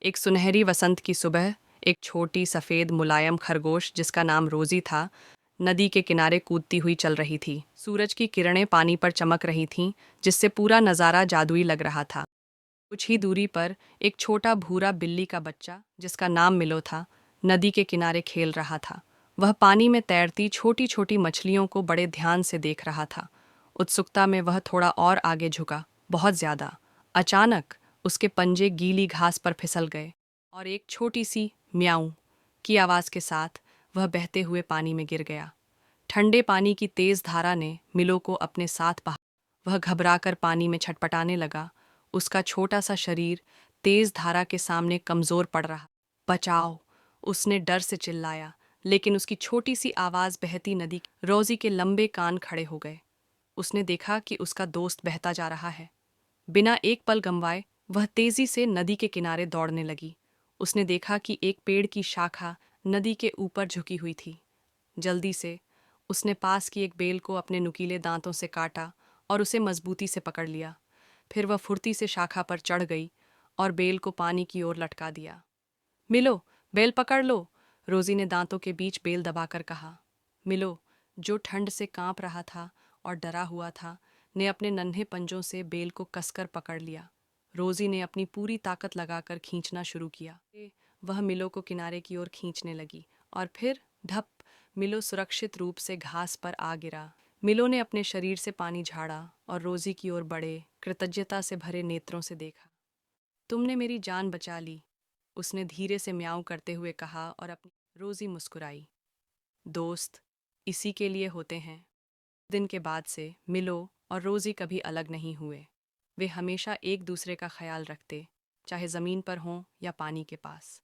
एक सुनहरी वसंत की सुबह एक छोटी सफ़ेद मुलायम खरगोश जिसका नाम रोज़ी था, नदी के किनारे कूदती हुई चल रही थी। सूरज की किरणें पानी पर चमक रही थीं, जिससे पूरा नज़ारा जादुई लग रहा था। कुछ ही दूरी पर एक छोटा भूरा बिल्ली का बच्चा, जिसका नाम मिलो था, नदी के किनारे खेल रहा था। वह पानी में तैरती छोटी छोटी मछलियों को बड़े ध्यान से देख रहा था। उत्सुकता में वह थोड़ा और आगे झुका, बहुत ज्यादा। अचानक उसके पंजे गीली घास पर फिसल गए और एक छोटी सी म्याऊं की आवाज के साथ वह बहते हुए पानी में गिर गया। ठंडे पानी की तेज धारा ने मिलो को अपने साथ बहा। वह घबराकर पानी में छटपटाने लगा। उसका छोटा सा शरीर तेज धारा के सामने कमजोर पड़ रहा। बचाओ! उसने डर से चिल्लाया, लेकिन उसकी छोटी सी आवाज बहती नदी। रोजी के लंबे कान खड़े हो गए। उसने देखा कि उसका दोस्त बहता जा रहा है। बिना एक पल गंवाए वह तेजी से नदी के किनारे दौड़ने लगी। उसने देखा कि एक पेड़ की शाखा नदी के ऊपर झुकी हुई थी। जल्दी से उसने पास की एक बेल को अपने नुकीले दांतों से काटा और उसे मजबूती से पकड़ लिया। फिर वह फुर्ती से शाखा पर चढ़ गई और बेल को पानी की ओर लटका दिया। मिलो, बेल पकड़ लो, रोजी ने दांतों के बीच बेल दबाकर कहा। मिलो, जो ठंड से कांप रहा था और डरा हुआ था, ने अपने नन्हे पंजों से बेल को कसकर पकड़ लिया। रोजी ने अपनी पूरी ताकत लगाकर खींचना शुरू किया। वह मिलो को किनारे की ओर खींचने लगी और फिर धप, मिलो सुरक्षित रूप से घास पर आ गिरा। मिलो ने अपने शरीर से पानी झाड़ा और रोजी की ओर बड़े, कृतज्ञता से भरे नेत्रों से देखा। तुमने मेरी जान बचा ली, उसने धीरे से म्याऊं करते हुए कहा और अपनी। रोजी मुस्कुराई। दोस्त इसी के लिए होते हैं। दिन के बाद से मिलो और रोजी कभी अलग नहीं हुए। वे हमेशा एक दूसरे का ख्याल रखते, चाहे ज़मीन पर हों या पानी के पास।